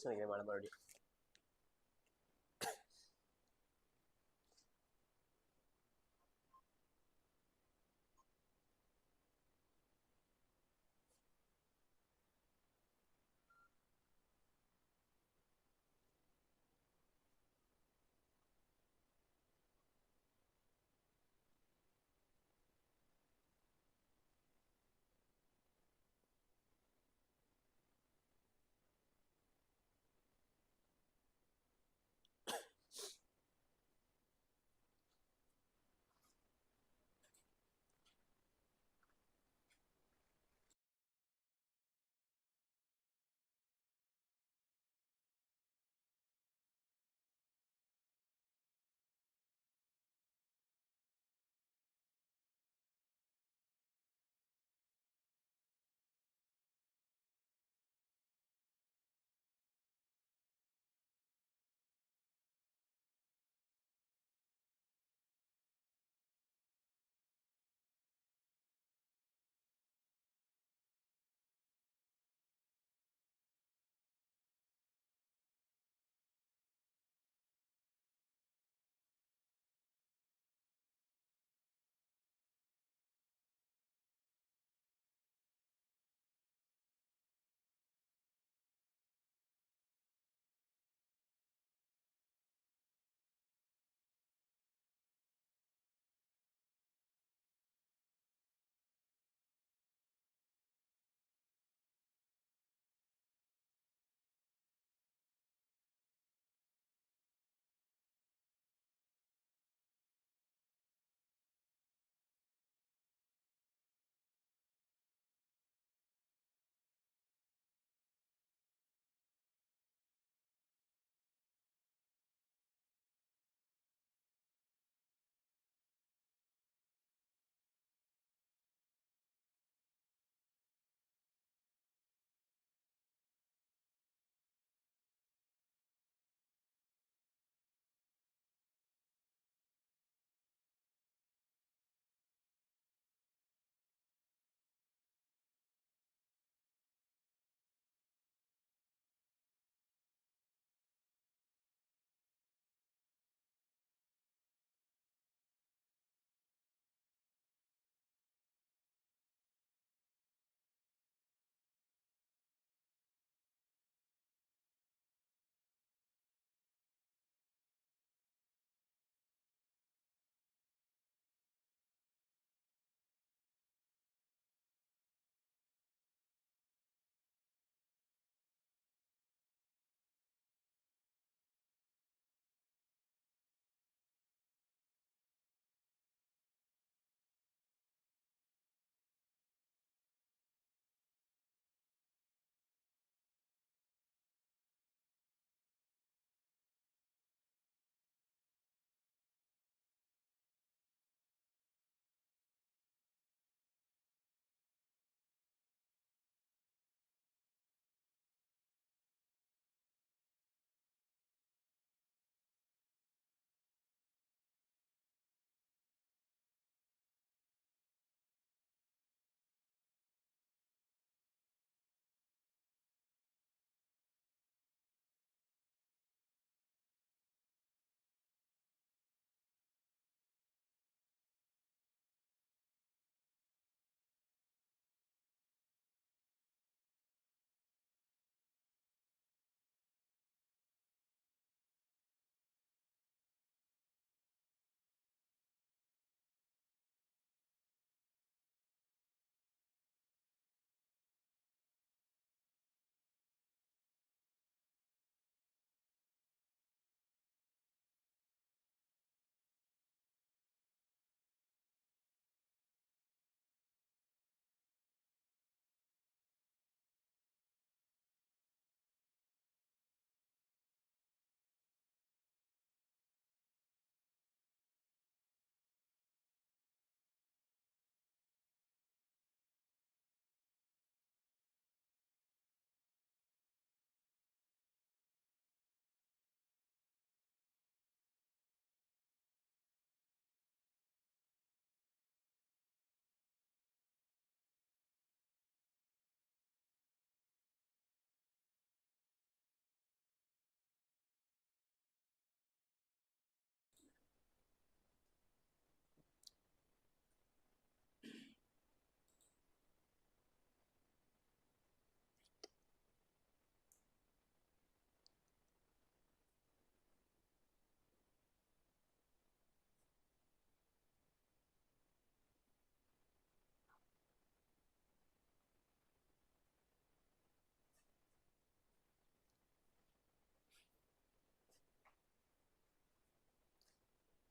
நினைக்கிறேன் மேடம் மறுபடியும்.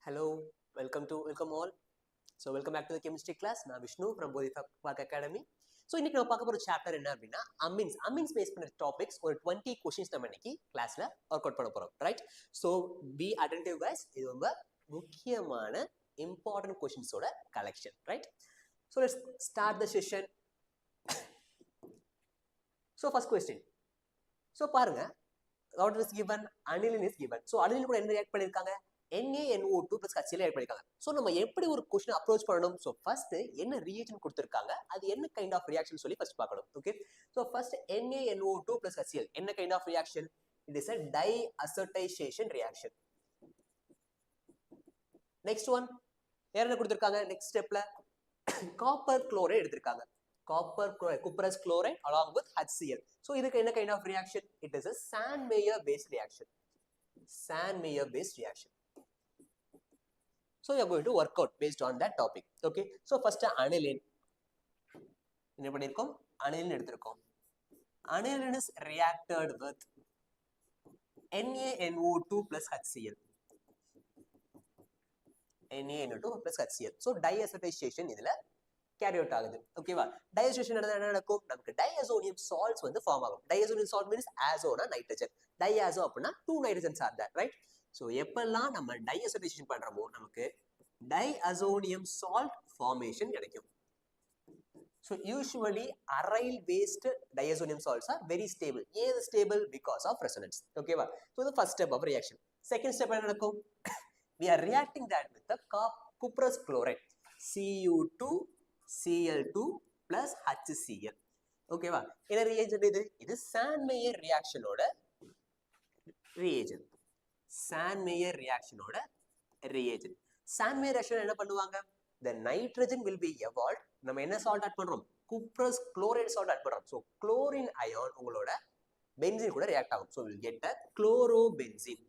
Hello, welcome all. So welcome back to the chemistry class. நான் Vishnu from Bohdi Academy. So இன்னைக்கு நம்ம பார்க்க போற சாப்டர் என்ன அப்படின்னா அமீன்ஸ் பேஸ் பண்ண டாபிக்ஸ் ஒரு 20 क्वेश्चंस நம்ம இன்னைக்கு கிளாஸ்ல வொர்க் அவுட் பண்ண போறோம், right? So be attentive guys. இது ரொம்ப முக்கியமான important questions ஓட collection, right? So let's start the session. So first question. So பாருங்க, what is given? Aniline is given. So aniline கூட என்ன ரியாக்ட் பண்ணிருக்காங்க? NaNO2 plus HCl ஆட் பண்ணிருக்காங்க. So நம்ம எப்படி ஒரு क्वेश्चन அப்ரோச் பண்ணனும்? சோ ஃபர்ஸ்ட் என்ன ரியாக்ஷன் கொடுத்திருக்காங்க, அது என்ன கைண்ட் ஆஃப் ரியாக்ஷன் சொல்லி ஃபர்ஸ்ட் பார்க்கணும். Okay, so first NaNO2 plus HCl என்ன kind of reaction? It is a diacetyl reaction. Next one என்ன கொடுத்திருக்காங்க? நெக்ஸ்ட் ஸ்டெப்ல காப்பர் குளோரைட் எடுத்திருக்காங்க. Copper chloride, cuprous chloride along with HCl. So இதுக்கு என்ன kind of reaction? It is a Sandmeyer based reaction. Sandmeyer based reaction. So you are going to work out based on that topic. Okay, so first aniline என்ன பண்ணிருக்கோம்? aniline எடுத்துறோம். Aniline is reacted with NaNO2 plus HCl. NaNO2 plus HCl. So diacetylation இதுல carry out ஆகுது. ஓகேவா? diacetylation என்ன நடக்கும்? நமக்கு diazonium salts வந்து form ஆகும். diazonium salt means azona nitrogen. diazo அப்படினா two nitrogens are there, right? So எப்பெல்லாம் நம்ம diacetylation பண்றோமோ நமக்கு diazonium salt formation கிடைக்கும். So usually aryl based diazonium salts are very stable. ஏன் stable? Because of resonance. ஓகேவா? So the first step of reaction. Second step என்ன நடக்கும்? We are reacting that with the cuprous chloride, Cu2Cl2 plus HCl. ஓகேவா? என்ன reagent இது? இது Sandmeyer reaction ஓட reagent. Sandmeyer reaction ஓட reagent. Sandmeyer reaction என்ன பண்ணுவாங்க? The nitrogen will be evolved. நம்ம என்ன salt add பண்றோம்? cuprous chloride salt add பண்றோம். So chlorine ion உங்களோட benzene கூட react ஆகும். So we'll get a chlorobenzene.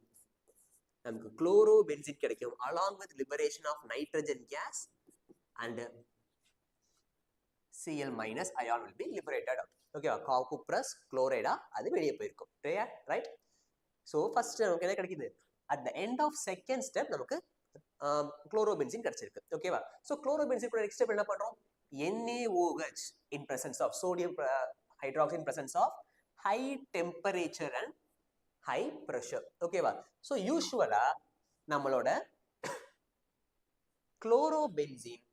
நமக்கு chlorobenzene கிடைக்கும் along with liberation of nitrogen gas and Cl minus ion will be liberated out. Okay, cuprous chloride அது வெளியே போயிருக்கும், right? So first நமக்கு என்ன கிடைக்குது? At the end of second step நமக்கு chlorobenzene கிடைச்சிருக்கு. ஓகேவா? So chlorobenzene கூட next step என்ன பண்றோம்? NaOH in presence of sodium hydroxide in presence of high temperature and high pressure. ஓகேவா? So usually நம்மளோட chlorobenzene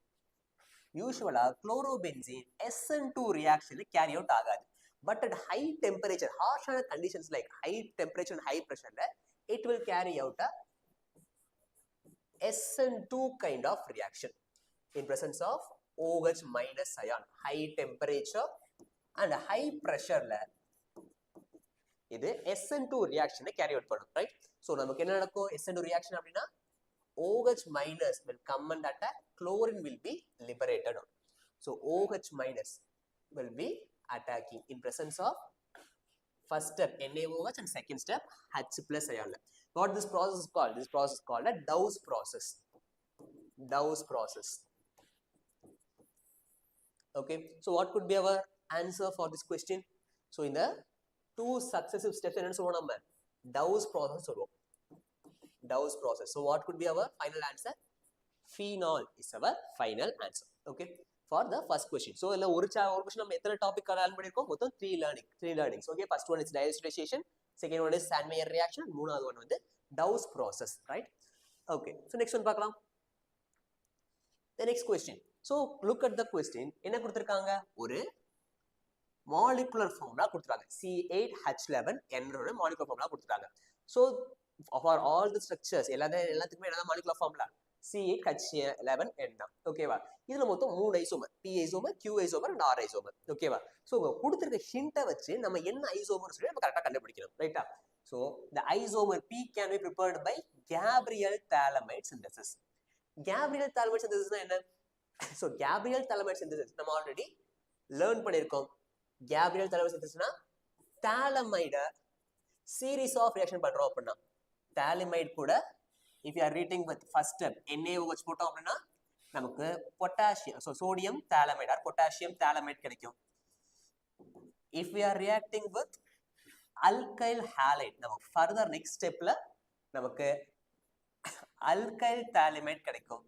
SN2 reaction carry out ஆகாது. But at high temperature, harsh conditions like high temperature and high pressure, it will carry out a SN2 kind of reaction in presence of OH minus ion. High temperature and high pressure இது SN2 reaction carry out பண்ணும், right? So நமக்கு என்ன நடக்கும்? SN2 reaction அப்படின்னா OH minus will come and attack, chlorine will be liberated. So OH minus will be attacking in presence of first step NaOH and second step H plus ion. What this process is called? This process is called a Dow's process. Dow's process. Okay, so what could be our answer for this question? So in the two successive steps என்ன சொல்லுவோம்? நம்ம Dow's process சொல்லுவோம். Dow's process. So what could be our final answer? Phenol is our final answer. Okay, for the first question. So இல்ல ஒரு question நம்ம எத்தனை topic cover பண்ணிருக்கோம்? மொத்தம் 3 learnings. Okay, first one is diacetylation, second one is Sandmeyer reaction, மூணாவது one வந்து Dow's process, right? Okay, so next one பார்க்கலாம். The next question. So look at the question. என்ன கொடுத்திருக்காங்க? ஒரு molecular formula கொடுத்திருக்காங்க. C8H11 என்ற ஒரு molecular formula கொடுத்திருக்காங்க. So for all the structures எல்லாத்துக்குமே என்ன molecular formula? C8H11 தான். ஓகேவா? இதுல மொத்தம் 3 isomer, P isomer, Q isomer and R isomer. ஓகேவா? சோ கொடுத்திருக்க ஹிண்ட வச்சு நம்ம என்ன ஐசோமர் சொல்லி நம்ம கரெக்ட்டா கண்டுபிடிக்கணும், ரைட்டா? So the isomer P can be prepared by Gabriel thalamide synthesis. Gabriel thalamide synthesis என்ன? So Gabriel thalamide synthesis நம்ம ஆல்ரெடி லேர்ன் பண்ணிருக்கோம். Gabriel thalamide synthesisனா thalamide series of reaction பண்றோம் அப்படினா thalamide கூட if you are reading with first step NaOH போட்டோம் அப்படினா நமக்கு potassium, so sodium thalamide or potassium thalamide கிடைக்கும். If we are reacting with alkyl halide, நம்ம further next stepல நமக்கு alkyl thiamine கிடைக்கும்.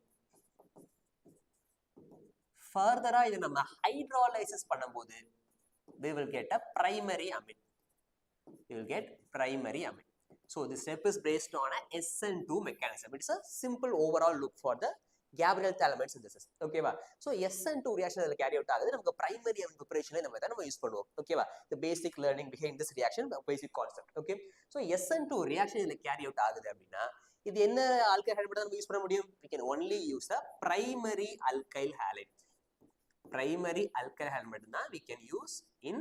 Further இது நம்ம hydrolysis பண்ணும்போது we will get a primary amine. You will get primary amine. So this step is based on a SN2 mechanism. It's a simple overall look for the Gabriel thiamine synthesis. Okay va? So SN2 reaction adha carry out ஆகுது நமக்கு primary amine preparation நம்ம இத நம்ம use பண்ணுவோம். Okay va? The basic learning behind this reaction, the basic concept. Okay? So SN2 reaction idha carry out ஆகுது அப்படினா இது என்ன alkyl halide மட்டும் நம்ம யூஸ் பண்ண முடியும்? We can only use the primary alkyl halide. Primary alkyl halide மட்டும் தான் we can use in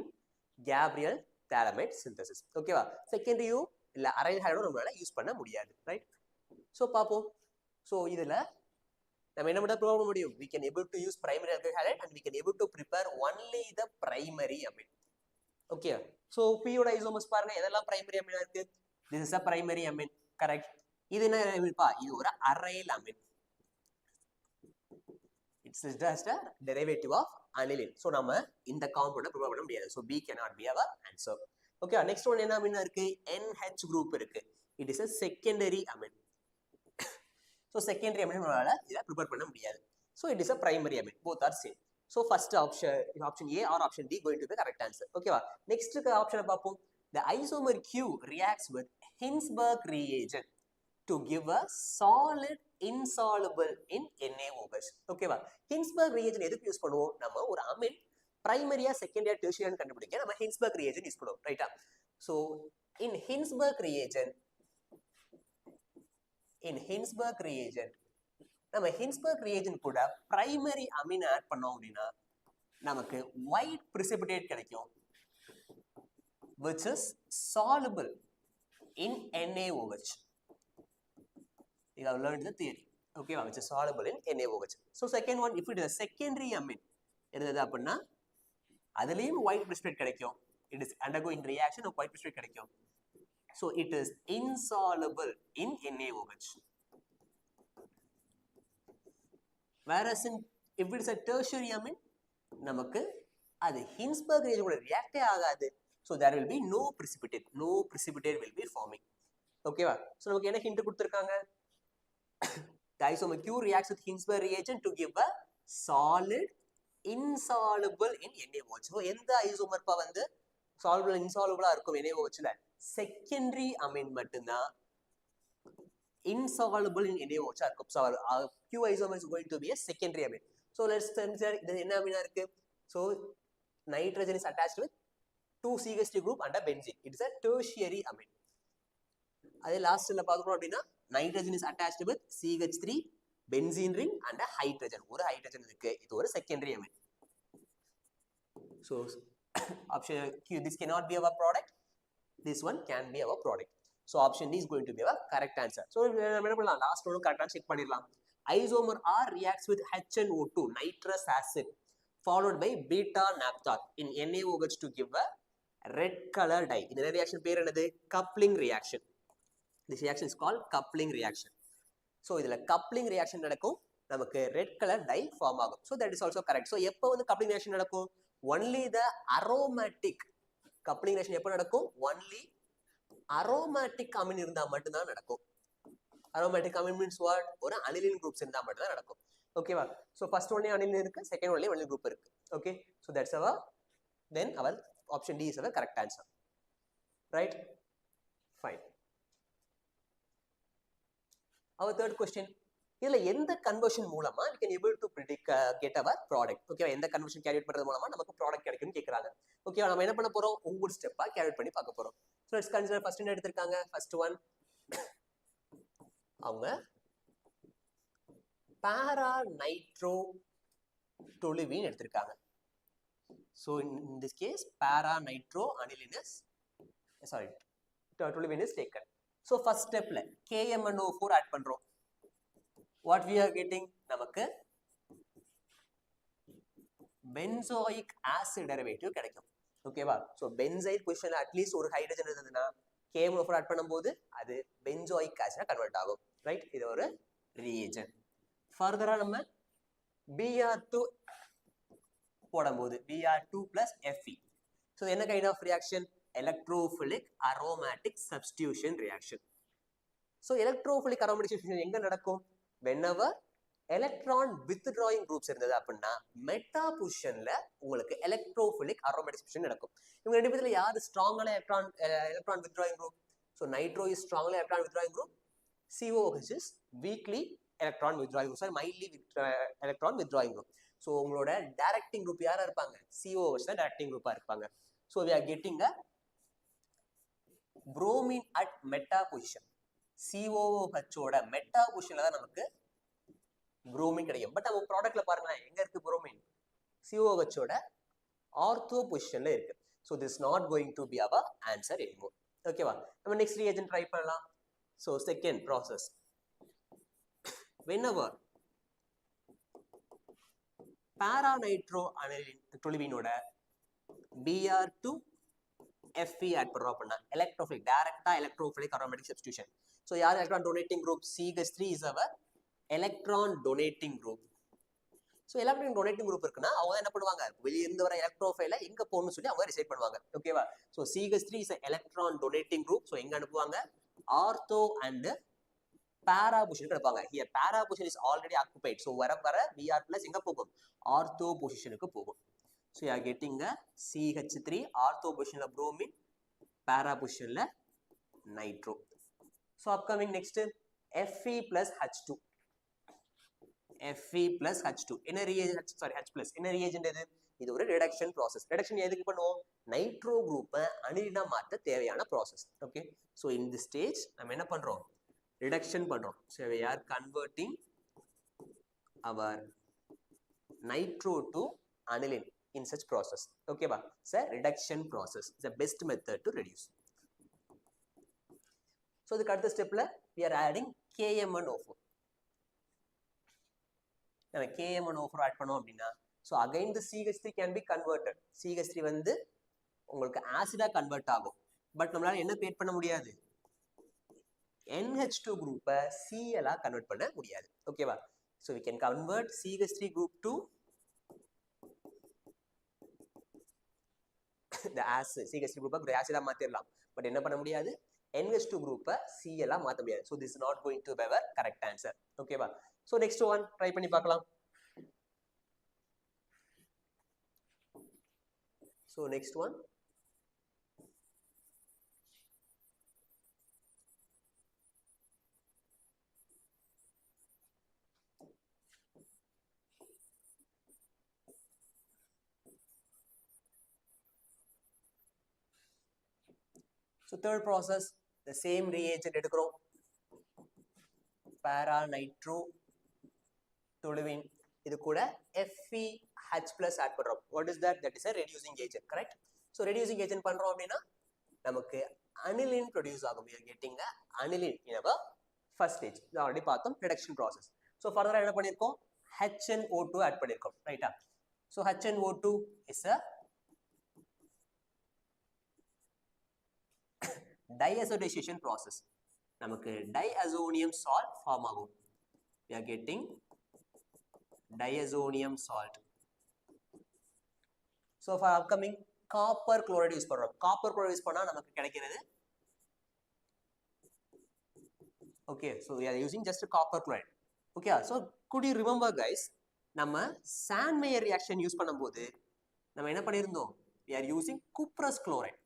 Gabriel thiamine synthesis. Okay va? Secondary இல்ல aryl halide நம்மளால யூஸ் பண்ண முடியாது. Right? So பாப்போம். So இதுல நம்ம என்ன மட்டும் ப்ரூவ் பண்ண முடியும்? We can able to use primary alkyl halide and we can able to prepare only the primary amine. Okay. So P யோட isomers பாருங்க எதெல்லாம் primary amine இருக்கு? This is a primary amine. Correct. இது என்ன amine-பா? இது ஒரு aryl amine. It's just a derivative of aniline. So நம்ம இந்த compound ப்ரூவ் பண்ண முடியாது. So B cannot be our answer. Okay. Next one என்ன amine இருக்கு? NH group இருக்கு. It is a secondary amine. So secondary amine நம்மளால இத prepare பண்ண முடியாது. So it is a primary amine. Both are same. So first option A or option D going to be the correct answer. Okay va? Next option பாப்போம். The isomer Q reacts with Hinsberg reagent to give a solid insoluble in NaOH. Okay va? Hinsberg reagent எதுக்கு use பண்ணுவோம்? நம்ம ஒரு amine primary ஆ secondary ஆ tertiary கண்டுபிடிக்க நம்ம Hinsberg reagent use பண்ணுவோம். ரைட்டா? So in Hinsberg reagent நம்ம Hinsberg reagent கூட primary amine add பண்ணோம் அப்படினா நமக்கு white precipitate கிடைக்கும் which is soluble in NaOH. You have learned the theory. Okay, which is soluble in NaOH. So second one, if it is a secondary amine என்னது அப்படினா அதுலயும் white precipitate கிடைக்கும். It is undergoing reaction of white precipitate கிடைக்கும். So it is insoluble in NaOH. Whereas if it is a tertiary amine, நமக்கு அது Hinsberg reagent கூட react ஆகாது. So there will be no precipitate. No precipitate will be forming. Okay வா? So நமக்கு என்ன hint கொடுத்திருக்காங்க? The isomer Q reacts with Hinsberg reagent to give a solid insoluble in NaOH. So எந்த isomer பா வந்து soluble insoluble இருக்கும் NaOH-ல secondary amine மட்டும்தான் insoluble in NaOH இருக்கும். So our Q isomer is going to be a secondary amine. So let's consider இது என்ன amine இருக்கு? So nitrogen is attached with 2 CH3 group and a benzene. It is a tertiary amine. அதே லாஸ்ட்ல பாத்துறோம் அப்படினா nitrogen is attached with CH3 benzene ring and a hydrogen. ஒரு hydrogen இருக்கு. இது ஒரு secondary amine. So option Q, this cannot be our product. This one can be our product. So option D is going to be our correct answer. So நம்ம என்ன பண்ணலாம்? Last ஒன்னு கரெக்ட்டா check பண்ணிரலாம். Isomer R reacts with HNO2 nitrous acid followed by beta naphtha in NaOH to give a red color dye. இந்த reaction பேர் என்னது? Coupling reaction. This reaction is called coupling reaction. So இதுல coupling reaction நடக்கும் நமக்கு red color dye form ஆகும். So that is also correct. So எப்போ வந்து coupling reaction நடக்கும்? Only the aromatic coupling reaction எப்போ நடக்கும்? Only aromatic amine இருந்தா மட்டும் தான் நடக்கும். Aromatic amine means what? ஒரு aniline groups இருந்தா மட்டும் தான் நடக்கும். Okay வா? So first one aniline இருக்கு, second one aniline group இருக்கு. Okay? So that's our then our option D is our correct answer. Right? Fine. Our third question, இதுல எந்த கன்வர்ஷன் மூலமா we can able to predict get our product. Okay, எந்த conversion carry out பண்றது மூலமா நமக்கு product கிடைக்கும்னு கேக்குறாங்க. Okay, நம்ம என்ன பண்ண போறோம்? ஒவ்வொரு ஸ்டெப்பா கேரி அவுட் பண்ணி பார்க்க போறோம். So let's consider first என்ன எடுத்துருக்காங்க? First one அவங்க para nitro toluene எடுத்துருக்காங்க. So in this case para nitro aniline is toluene is taken. So first stepல KMNO4 add பண்றோம். What we are getting? நமக்கு benzoic acid derivative கிடைக்கும். ஓகேவா? So benzyl positionல at least ஒரு hydrogen இருந்ததுன்னா KMNO4 add பண்ணும்போது அது benzoic acid convert ஆகும். Right? இது ஒரு reagent. ஃபர்தரா நம்ம Br2 போடும்போது Br2 plus Fe. So என்ன kind of reaction? Electrophilic aromatic substitution reaction. So electrophilic aromatic substitution எங்க நடக்கும்? Whenever electron withdrawing groups இருந்தது அப்படின்னா மெட்டா பொசிஷன்ல உங்களுக்கு electrophilic aromatic substitution நடக்கும். இவங்க ரெண்டு பேர்ல யாரு ஸ்ட்ராங்கான electron withdrawing group? So nitro is strongly electron withdrawing group. COOH is weakly electron withdrawing group. Sorry, mildly electron withdrawing group. So உங்களோட directing group யாரா இருப்பாங்க? COOH தான் directing group இருப்பாங்க. So we are getting a bromine at meta position. COOH ஓட meta பொசிஷன்ல தான் நமக்கு bromine கிடைக்கும். பட் நம்ம ப்ராடக்ட்ல பாருங்களேன் எங்க இருக்கு bromine? COOH ஓட ஆர்த்தோ பொசிஷன்ல இருக்கு. So this is not going to be our answer anymore. ஓகேவா? நம்ம next reagent ட்ரை பண்ணலாம். So second process. Whenever paranitro-aniline toluene ஓட Br2 Fe add பண்றோம் அப்படின்னா electrophilic direct electrophilic aromatic substitution. So யார் electron donating group? CH3 is our electron donating group. So electron donating group இருக்குன்னா அவங்க என்ன பண்ணுவாங்க? வெளிய இருந்து வர electrophile எங்க போகணும்னு சொல்லி அவங்க டிசைட் பண்ணுவாங்க. ஓகேவா? So CH3 is a electron donating group. So எங்க அனுப்புவாங்க? Ortho and para position எடுப்பாங்க. Here para position is already occupied. So வர Br plus எங்க போகும்? Ortho positionக்கு போகும். So you are getting a CH3 ortho positionல bromine, para positionல nitro. So upcoming next Fe plus H2. Fe plus H2. என்ன reagent? Sorry, H plus. என்ன reagent இது? இது ஒரு reduction process. Reduction எதுக்கு பண்ணுவோம்? நைட்ரோ குரூப்பை அனிலினா மாற்ற தேவையான process. Okay. So in this stage நம்ம என்ன பண்றோம்? Reduction பண்றோம். So we are converting our nitro to aniline in such process. Okay ba? It's a reduction process. It's the best method to reduce. So the அடுத்த stepல we are adding KMnO4. நம்ம KMnO4 add பண்ணோம் அப்படின்னா so again the CH3 can be converted. CH3 வந்து உங்களுக்கு ஆசிடா convert ஆகும். But நம்மளால என்ன create பண்ண முடியாது? NH2 குரூப்பை Cl ஆ கன்வெர்ட் பண்ண முடியாது. ஓகேவா? So we can convert CH3 group to the acid. CH3 குரூப்பை ஒரு ஆசிடா மாத்திரலாம். பட் என்ன பண்ண முடியாது? NH2 குரூப்பை Cl ஆ மாத்த முடியாது. So this is not going to be our correct answer. ஓகேவா? So next one try பண்ணி பார்க்கலாம். So next one. So third process, the same reagent எடுக்கிறோம். para nitro toluene இது கூட FeH plus add பண்றோம். What is that? That is a reducing agent, correct? So reducing agent பண்றோம் அப்படின்னா நமக்கு aniline produce ஆகும். We are getting a aniline in our first stage. இது already பார்த்தோம் reduction process. So further என்ன பண்ணிருக்கோம்? HNO2 add பண்ணிருக்கோம், ரைட்டா? So HNO2 is a diazotization process. நமக்கு diazonium salt form ஆகும். We are getting diazonium salt. So for upcoming copper chloride use பண்றோம். Copper chloride use பண்ணா நமக்கு கிடைக்கிறது okay, so we are using just copper chloride. Okay, so could you remember guys, நம்ம Sandmeyer reaction use பண்ணும்போது நம்ம என்ன பண்ணிருந்தோம்? We are using cuprous chloride.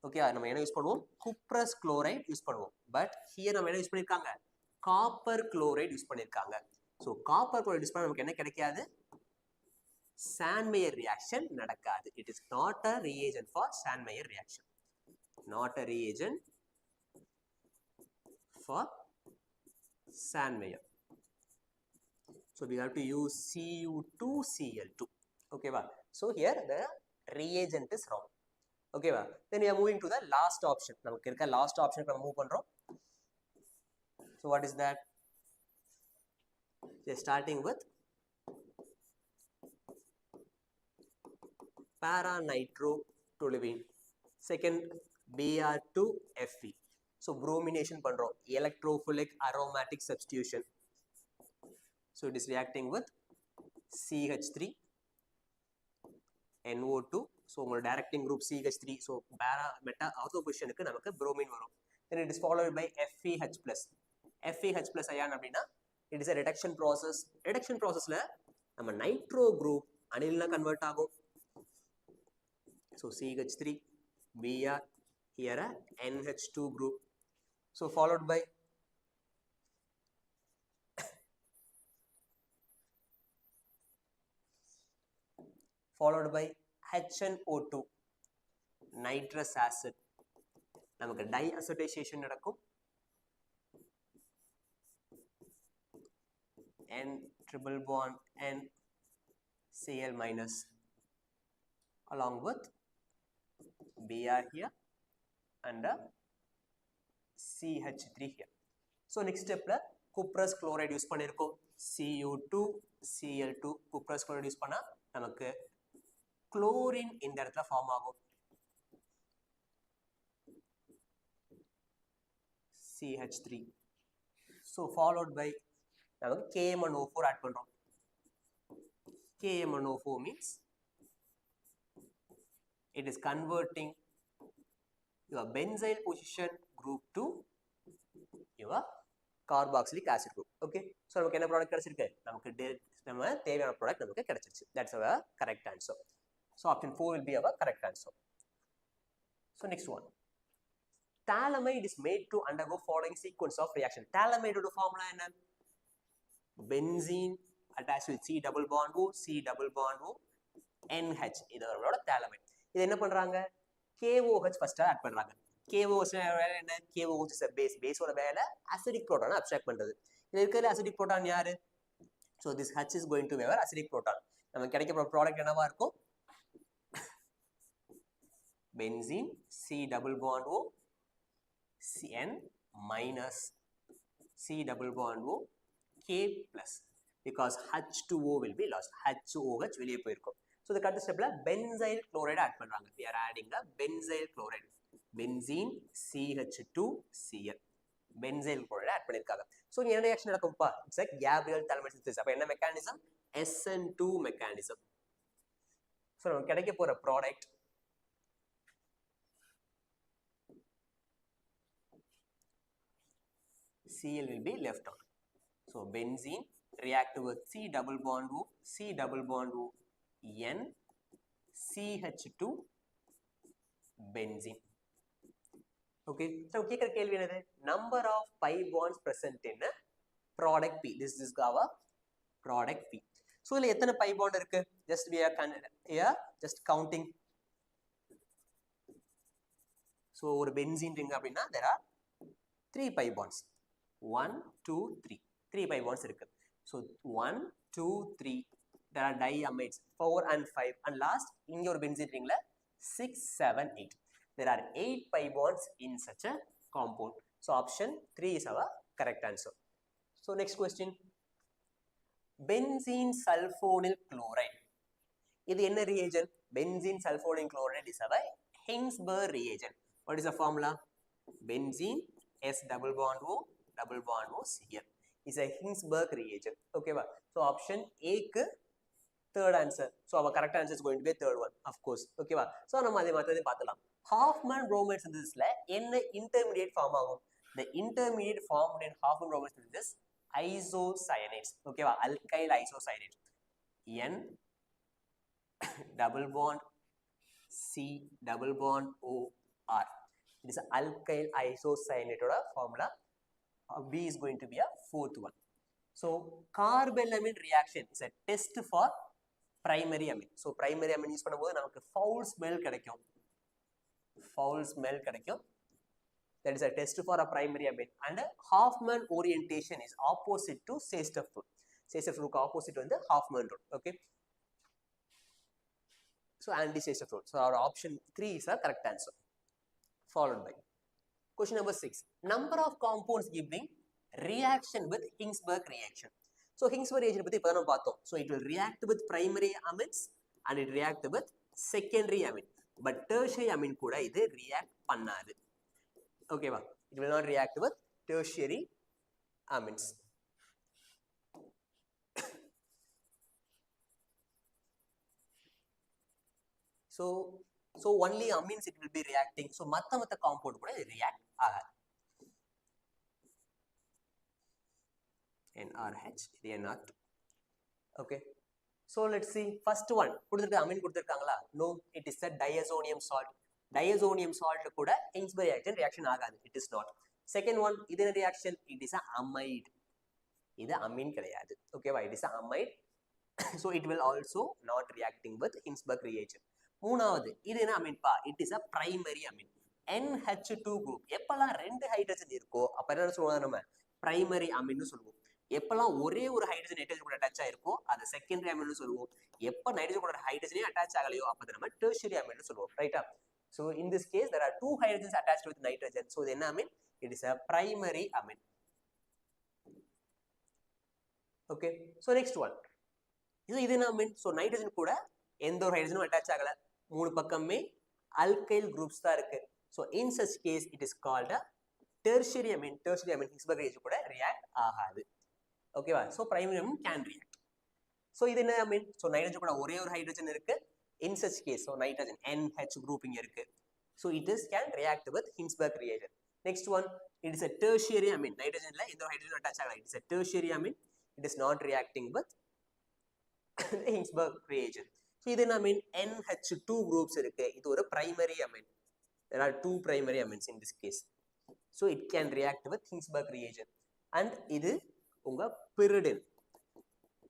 Okay, நம்ம என்ன யூஸ் பண்ணுவோம்? cuprous chloride யூஸ் பண்ணுவோம். பட் here நம்ம என்ன யூஸ் பண்ணிருக்காங்க? copper chloride யூஸ் பண்ணிருக்காங்க. So copper chloride யூஸ் பண்ணா நமக்கு என்ன கிடைக்காது? Sandmeyer reaction நடக்காது. It is not a reagent for Sandmeyer reaction. Not a reagent for Sandmeyer. So we have to use Cu2Cl2. Okay va? So here the reagent is wrong. Okay va? Then we are moving to the last option. நமக்கு இருக்க last option நம்ம move பண்றோம். So what is that? We are starting with para nitro toluene. Second Br2 Fe. So bromination பண்றோம். Electrophilic aromatic substitution. So it is reacting with CH3 NO2. So உங்களோட directing group CH3. So para meta ortho positionக்கு நமக்கு bromine வரும். Then it is followed by FeH plus. FeH plus ion அப்படின்னா it is a reduction process. Reduction processல நம்ம nitro group anilனா convert ஆகும். So CH3 Br here a NH2 group. So followed by HNO2 nitrous acid. நமக்கு diacetization நடக்கும். N triple bond N Cl minus along with Br here and CH3 here. So next step la cuprous chloride use பண்ணிருக்கோம். Cu2 Cl2 cuprous chloride use பண்ணா நமக்கு chlorine இந்த இடத்துல form ஆகும். CH3. So followed by நமக்கு KMnO4 add பண்றோம். KMnO4 means it is converting your benzyl position group to your carboxylic acid group. Okay, so நமக்கு என்ன ப்ராடக்ட் கிடைச்சிருக்கு? நமக்கு நம்ம தேவையான ப்ராடக்ட் நமக்கு கிடைச்சிருச்சு. That's our correct answer. So option 4 will be our correct answer. So next one, thalamide is made to undergo following sequence of reaction. Thalamide oda formula என்ன? Benzene attached with C double bond O, C double bond O, NH. இது அவங்களோட thalamide. இது என்ன பண்றாங்க? KOH first add பண்றாங்க. KOH என்ன? KOH is a base. Base ஓட வேலை acidic proton abstract பண்றது. இதுல இருக்கிற acidic proton யாரு? So this H is going to be our acidic proton. நமக்கு கிடைக்க ப்ராடக்ட் என்னவா இருக்கும்? Benzene C double bond O, Cn minus C double bond O, K plus, because H2O will be lost. HOH வெளியே போயிருக்கும். So the அடுத்த ஸ்டெப்ல benzyl chloride add பண்றாங்க. We are adding a benzyl chloride. Benzene CH2Cl. Benzyl chloride add பண்ணிருக்காங்க. So என்ன reaction நடக்கும்பா? It's a Gabriel thalamide synthesis. அப்ப என்ன mechanism? SN2 mechanism. So நமக்கு கிடைக்க போற product Cl will be left out. So benzene react with C double bond O, C double bond O, N, CH2, benzene. Okay, so கேக்குற கேள்வி என்னது? Number of pi bonds present in a product P. This is our product P. So இதுல எத்தனை pi bond இருக்கு? Just we are just counting. So ஒரு benzene ring அப்படின்னா there are 3 pi bonds. 1, 2, 3. 3 pi bonds இருக்கு. So 1, 2, 3. There are diamides 4 and 5. And last, இங்க ஒரு benzene ringல 6, 7, 8. There are 8 pi bonds in such a compound. So option 3 is our correct answer. So next question. Benzene sulfonyl chloride. இது என்ன reagent? Benzene sulfonyl chloride is our Hingsberg reagent. What is the formula? Benzene S double bond O double bond O Cl is a Hingsberg reagent. Okay ba? So option A க்கு third answer. So our correct answer is going to be third one, of course. Okay ba? So நம்ம அதே மாதிரி பார்த்தலாம். Hoffman bromide synthesisல என்ன intermediate form ஆகும்? The intermediate formed in Hoffman bromide synthesis isocyanates. Okay ba? Alkyl isocyanate. N double bond C double bond O R. It is an alkyl isocyanate formula. B is going to be a fourth one. So carbelamine reaction is a test for primary amine. So primary amine use பண்ணும்போது நமக்கு foul smell கிடைக்கும். Foul smell கிடைக்கும். That is a test for a primary amine. And Hoffman orientation is opposite to Seysteff rule. Seysteff rule opposite வந்து Hoffman rule. Okay. So anti-Seysteff rule. So our option 3 is the correct answer. Followed by question number 6. Number of compounds giving reaction with Hingsberg reaction. So Hingsberg reaction பத்தி இப்ப நம்ம பார்த்தோம். So it will react with primary amines and it react with secondary amine. But tertiary amine கூட இது react பண்ணாது. Okay வா? It will not react with tertiary amines. So only amines it will be reacting. So மத்த compound கூட react ஆகாது. NRH, இது NR2. Okay. So let's see. First one, amine கொடுத்திருக்காங்களா? No, it is a diazonium salt. Diazonium salt கூட Hinsberg reaction ஆகாது. It is not. Second one, இது என்ன reaction? It is a amide. இது amine கிடையாது. Okay, it is a amide. So it will also not reacting with Hinsberg reagent. மூணாவது, இது என்ன amine பா? It is a primary amine. NH2 group. எப்பெல்லாம் ரெண்டு ஹைட்ரஜன் இருக்கோ அப்ப என்ன சொல்லுவாங்க நம்ம? Primary amine சொல்லுவோம். எப்பெல்லாம் ஒரே ஒரு ஹைட்ரஜன் நைட்ரஜன் கூட அட்டாச் ஆயிருக்கோ அது செகண்டரி அமீன் சொல்லுவோம். எப்ப நைட்ரஜன் கூட ஹைட்ரஜனே அட்டாச் ஆகலையோ அப்ப நம்ம டெர்ஷியரி அமீன் சொல்லுவோம். ரைட்டா? So in this case there are two hydrogens attached with nitrogen. So இது என்ன Ameen? It is a primary amine. Okay. So next one. இது என்ன அமீன்? So நைட்ரஜன் கூட எந்த ஒரு ஹைட்ரஜனும் அட்டாச் ஆகல. மூணு பக்கமே alkyl groups தான் இருக்கு. So in such case it is called a tertiary amine. Tertiary amine Hinsberg reagent கூட react ஆகாது. Okay, so primary amine can react. So இது என்ன amine? So nitrogen கூட ஒரே ஒரு hydrogen இருக்கு. In such case, so nitrogen NH group இங்க இருக்கு. So it is can react with Hinsberg reagent. Next one, it is a tertiary amine. Nitrogenல எந்த ஒரு hydrogen attach ஆகல. It is a tertiary amine. It is not reacting with the Hinsberg reagent. So இது என்ன amine? NH2 groups இருக்கு. இது ஒரு primary amine. There are two primary amines in this case. So it can react with Hinsberg reagent. And இது உங்க pyridine.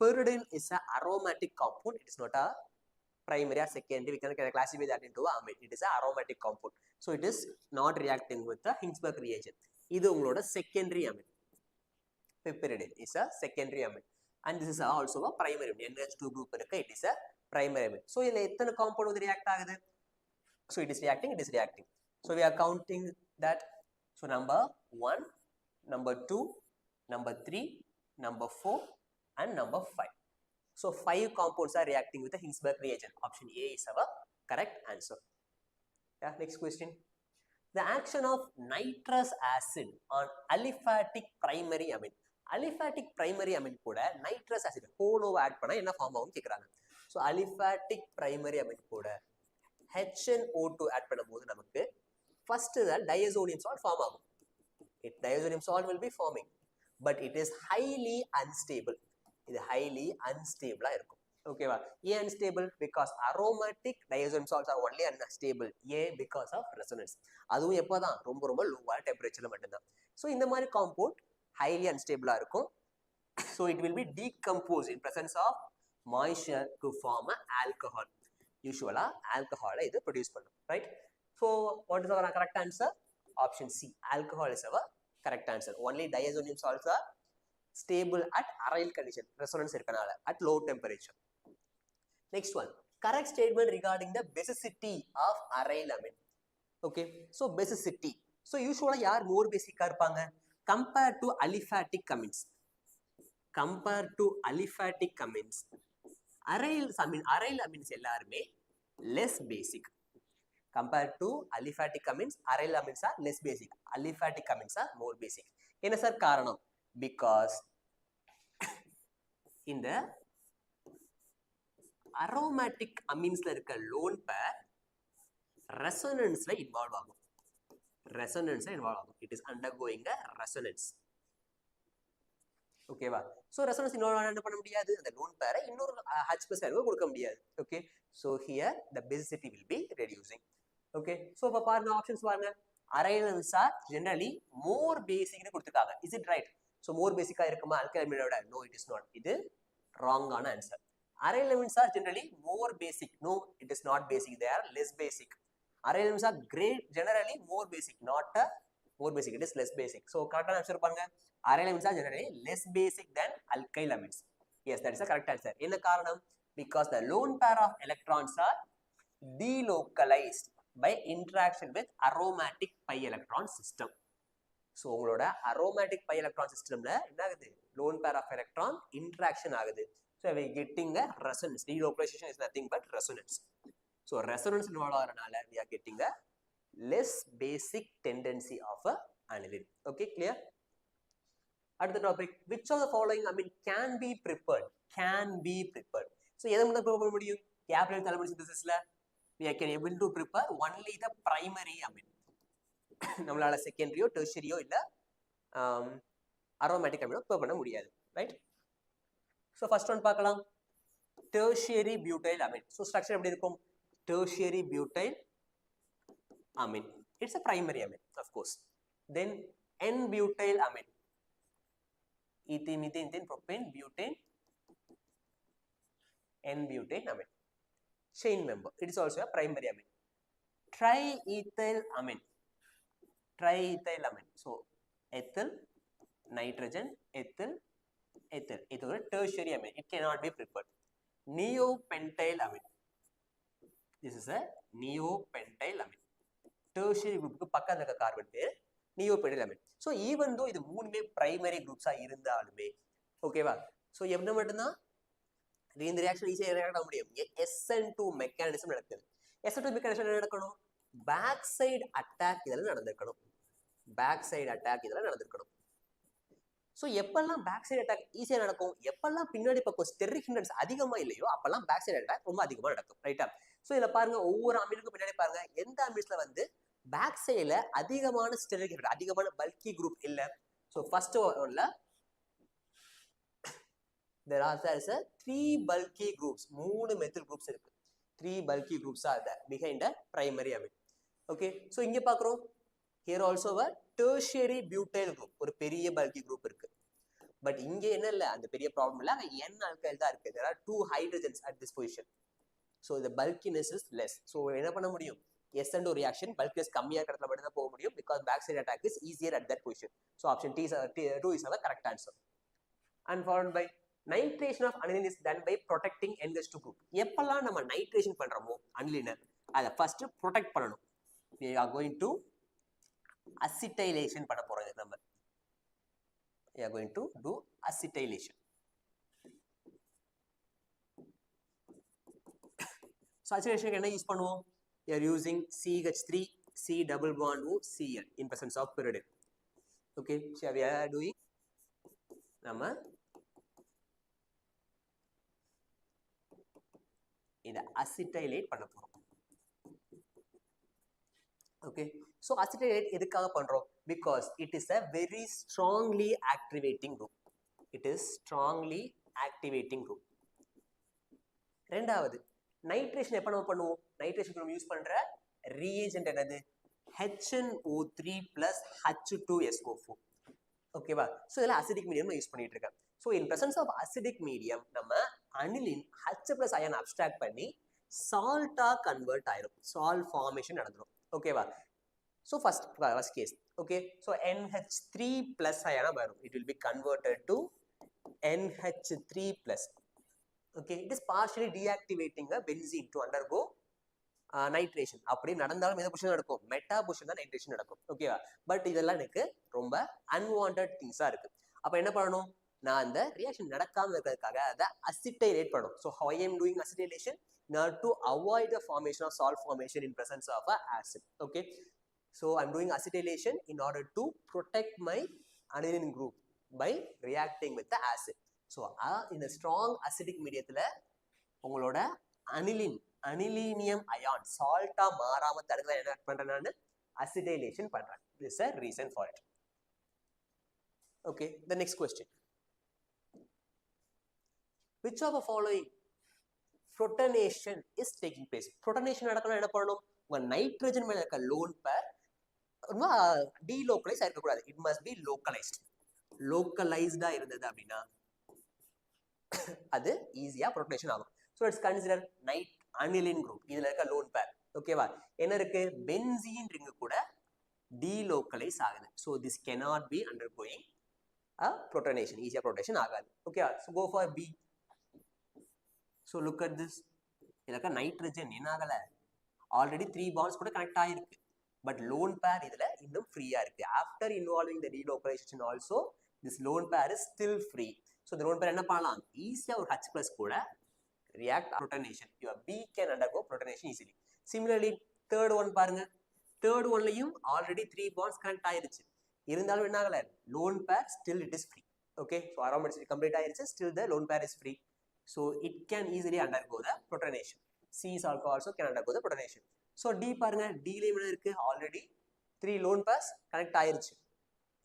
Pyridine is an aromatic compound. It is not a primary or secondary. We can classify that into amine. It is an aromatic compound. So it is not reacting with the Hinsberg reagent. இது உங்களோட secondary amine. Pyridine is a secondary amine. And this is also a primary amine. NH2 group இருக்கு. It is a primary amine. So இதுல எத்தனை compound வந்து react ஆகுது? So it is reacting. It is reacting. So we are counting that. So number 1, number 2, number 3, number 4 and number 5. So 5 compounds are reacting with the Hinsberg reagent. Option A is our correct answer. Yeah, next question. The action of nitrous acid on aliphatic primary amine. Aliphatic primary amine கூட nitrous acid ஹோலோவை add பண்ணா என்ன form ஆகும் கேக்குறாங்க. So aliphatic primary amine கூட HNO2 add பண்ணும்போது நமக்கு first the diazonium salt form ஆகும். Diazonium salt will be forming, but it is highly unstable. இது highly unstable இருக்கும். ஓகேவா? ஏன் unstable? Because aromatic diazonium salts are only unstable. ஏன்? Because of resonance. அதுவும் எப்போதான்? ரொம்ப ரொம்ப லோவான டெம்பரேச்சர்ல மட்டும்தான். ஸோ இந்த மாதிரி காம்பவுண்ட் highly unstable இருக்கும். So it will be decomposed in presence of moisture to form an alcohol. Usually alcohol இது produce பண்ணும். Right? So what is our correct answer? Option C. Alcohol is our correct answer. Only diazonium salts are stable at aryl condition. Resonance irukanaala at low temperature. Next one. Correct statement regarding the basicity of aryl amine. Okay. So basicity. So usually yaar more basic ah irupanga compared to aliphatic amines. Compared to aliphatic amines. Aryl amines ellarume less basic. Compared to aliphatic amines, aryl amines are less basic. Aliphatic amines are more basic. என்ன sir காரணம்? Because in the aromatic amines இருக்க lone pair resonance involve ஆகும். Resonance involve ஆகும். It is undergoing a resonance. ஓகேவா? So resonance involve ஆனா என்ன பண்ண முடியாது? அந்த lone pair இன்னொரு H+ அணுவை கொடுக்க முடியாது. Okay? So here the basicity will be reducing. Okay, so இப்ப பாருங்க ஆப்ஷன்ஸ் பாருங்க. aryl amines are generally more basic னு கொடுத்திருக்காங்க. Is it right? So more basic ஆ இருக்குமா alkyl amine விட? No, it is not. இது wrong ஆன answer. aryl amines are generally more basic. No, it is not basic. They are less basic. aryl amines are generally more basic, not more basic. It is less basic. So correct answer பாருங்க. aryl amines are generally less basic than alkyl amines. Yes, that is the correct answer. என்ன காரணம்? Because the lone pair of electrons are delocalized by interaction with aromatic pi electron system. So உங்களோட aromatic pi electron systemல என்ன ஆகுது? Lone pair of electron interaction ஆகுது. So we are getting a resonance. Delocalization is nothing but resonance. So resonance involved ஆகிறனால we are getting a less basic tendency of a aniline. Okay, clear? அடுத்த topic. Which of the following amine can be prepared? Can be prepared. So எதை மட்டும் prepare பண்ண முடியும்? Capillary thalamic synthesisல we can able to prepare only the primary amine. நம்மளால செகண்டரியோ டெர்ஷரியோ இல்ல aromatic amine prepare பண்ண முடியாது. right? So first one பார்க்கலாம், tertiary butyl amine. So structure எப்படி இருக்கும்? Tertiary butyl amine. It's a primary amine, of course. Then N-butyl amine. Ethane, methane, ethane, propane, butane, N-butyl amine. Chain member. It is also a primary amine. Triethyl amine. Triethyl amine. So ethyl, nitrogen, ethyl, ethyl. It is a tertiary amine. It cannot be preferred. Neopentyl amine. This is a neopentyl amine. Tertiary group க்கு பக்கத்துல இருக்க carbon பேர் neopentyl amine. So even though இது மூணுமே primary groups ஆ இருந்தாலுமே, ஓகேவா? So என்ன மட்டும்தான் இந்த ரியாக்ஷன் ஈஸியா ரியாக்ட் ஆக முடியும். SN2 மெக்கானிசம் நடக்குது. SN2 மெக்கானிசம் என்ன நடக்கணும்? பேக் சைடு அட்டாக் இதெல்லாம் நடந்திருக்கணும். பேக் சைடு அட்டாக் இதெல்லாம் நடந்திருக்கணும். ஸோ எப்பெல்லாம் பேக் சைடு அட்டாக் ஈஸியா நடக்கும், எப்பெல்லாம் பின்னாடி பக்கம் ஸ்டெரிக் ஹிண்டன்ஸ் அதிகமா இல்லையோ அப்பெல்லாம் பேக் சைடு அட்டாக் ரொம்ப அதிகமா நடக்கும், ரைட்டா? ஸோ இதுல பாருங்க, ஒவ்வொரு அமீனுக்கும் பின்னாடி பாருங்க, எந்த அமீன்ஸ்ல வந்து பேக் சைடுல அதிகமான ஸ்டெரிக் ஹிண்டன்ஸ், அதிகமான பல்கி குரூப் இல்ல. ஸோ ஃபர்ஸ்ட் ஒன்ல there are 3 bulky groups, 3 methyl groups இருக்கு. 3 bulky groups are there behind a primary amine. Okay, so இங்க பார்க்கிறோம், here also a tertiary butyl group, ஒரு பெரிய bulky group இருக்கு. பட் இங்க என்ன இல்ல, அந்த பெரிய ப்ராப்ளம் இல்ல, அங்க n alkyl தான் இருக்கு. there are 2 hydrogens at this position, so the bulkiness is less. so என்ன பண்ண முடியும், SN2 reaction bulkiness கம்மியா இருக்கிறதுல மட்டும் தான் போக முடியும், because backside attack is easier at that position. so option T is 2 is our correct answer. and followed by nitration of aniline is done by protecting NH2 group. எப்பெல்லாம் நம்ம nitration பண்றோமோ aniline, அதை first protect பண்ணணும். we are going to acetylation பண்ண போறோம். நம்ம we are going to do acetylation. so acetylation என்ன use பண்ணுவோம்? we are using CH3 C double bond O Cl in presence of pyridine. okay, so we are doing, நம்ம இத acetylate பண்ண போறோம். okay, so acetylate எதுக்காக பண்றோம்? because it is a very strongly activating group. it is strongly activating group. ரெண்டாவது, nitration எப்ப நம்ம பண்ணுவோம்? நைட்ரேஷன் நம்ம யூஸ் பண்ற reagent என்னது? HNO3 plus H2SO4. ஓகேவா? சோ இதெல்லாம் அசிடிக் மீடியம் யூஸ் பண்ணிட்டு இருக்கேன். So in presence of acidic medium நம்ம அனிலின் H+ அயன் அப்ஸ்ட்ராக்ட் பண்ணி சால்ட்டா கன்வெர்ட் ஆயிரும். சால்ட் ஃபார்மேஷன் நடந்துரும். ஓகேவா? So first case. Okay, so NH3+ அயனா வரும். it will be converted to NH3+. okay, it is partially deactivating a benzene to undergo nitration. அப்படி நடந்தாலும் எந்த பொசிஷன் நடக்கும்? மெட்டா பொசிஷன் தான் நைட்ரேஷன் நடக்கும். ஓகேவா? பட் இதெல்லாம் எனக்கு ரொம்ப அன்வான்டட் திங்ஸா இருக்கு. அப்ப என்ன பண்ணணும்? நான் அந்த ரியாக்ஷன் நடக்காம இருக்கிறதுக்காக அதை acetylate பண்ணணும். so how I am doing acetylation? in order to avoid the formation of salt formation in presence of a acid. okay, so I am doing acetylation in order to protect my aniline group by reacting with the acid. so in a strong acidic mediaத்துல உங்களோட அனிலீனியம் ion சால்ட்டா மாறாம தடுக்க என்ன பண்றேன்? நான் acetylation பண்றேன். this is a reason for it. okay, the next question, which of the following protonation is taking place? protonation நடக்கணும் என்ன பண்ணணும்? உங்க நைட்ரஜன் மேல இருக்க லோன் பேர் delocalize ஆயிருக்க கூடாது. it must be localized. localized இருந்தது அப்படின்னா அது ஈஸியா protonation ஆகும். so let's consider aniline group. இதுல இருக்க லோன் பேர் ஓகேவா? என்ன இருக்கு? பென்சீன் ரிங் கூட delocalize ஆகுது. so this cannot be undergoing a protonation. ஈஸியா protonation ஆகாது. Okay, so go for B. so look at this. இதுல இருக்க நைட்ரஜன் என்ன ஆகல? ஆல்ரெடி 3 bonds கூட கனெக்ட் ஆயிருக்கு. பட் லோன் பேர் இதுல இன்னும் ஃப்ரீயா இருக்கு. After involving the delocalization also this lone pair is still free. so the lone pair என்ன பண்ணலாம்? ஈஸியா ஒரு H+ கூட react protonation. your B can undergo protonation easily. similarly third one பாருங்க. third one-லயும் already 3 bonds connect ஆயிருச்சு. இருந்தாலும் என்ன ஆகல? lone pair still it is free. okay, so aromaticity complete ஆயிருச்சு. still the lone pair is free. so it can easily undergo the protonation. C is also can undergo the protonation. so D பாருங்க. D-ல என்ன இருக்கு? already 3 lone pairs connect ஆயிருச்சு.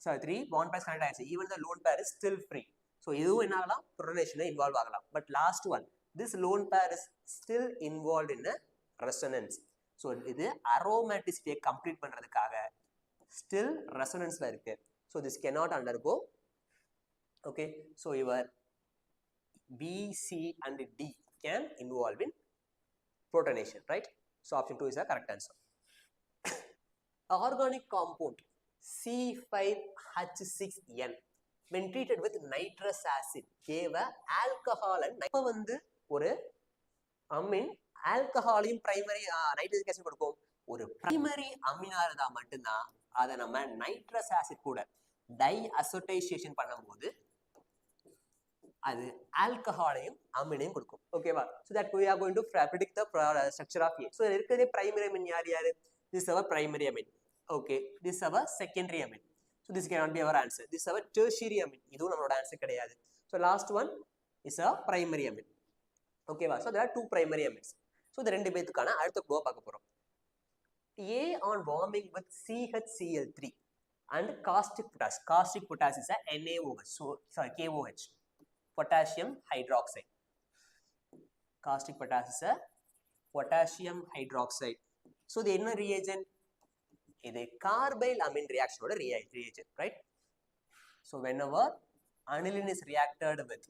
so 3 bond pairs connect ஆயிருச்சு. even the lone pair is still free. So இதுவும் என்ன ஆகலாம், புரோட்டனேஷன் involve ஆகலாம். But last one, this lone pair is still involved in a resonance. So இது அரோமேட்டிசிட்டியை கம்ப்ளீட் பண்றதுக்காக still resonanceல இருக்கு. So this cannot undergo. Okay, so your B, C and D can involve in protonation, right? So option 2 is the correct answer. Organic compound C5H6N when treated with nitrous acid gave a alcohol and இப்போ வந்து ஒரு Ameen ஆல்கஹாலையும் primary நைட்ரஜிக் acid கொடுக்கும். ஒரு primary Amina இருந்தா மட்டும்தான் அதை நம்ம nitrous acid கூட டை அசோடைசேஷன் பண்ணும்போது அது ஆல்கஹாலையும் அமீனையும் கொடுக்கும். ஓகேவா? So that we are going to predict the structure of A. So இருக்கிறதே பிரைமரி அமீன் யார் யாரு? This is our primary amine. Okay, this is our secondary amine. So this cannot be our answer. This is our tertiary amine. இதுவும் நம்மளோட answer கிடையாது. So last one is a primary amine. Okay, so there are two primary amines. So இந்த ரெண்டு பேத்துக்கான அடுத்த flow பார்க்க போறோம். A on warming with CHCl3 and caustic potash. Caustic potash is a NaOH. So sorry, KOH. Potassium hydroxide. Caustic potash is a potassium hydroxide. So the என்ன reagent? இது carbyl amine reaction ஓட reagent, right? So whenever aniline is reacted with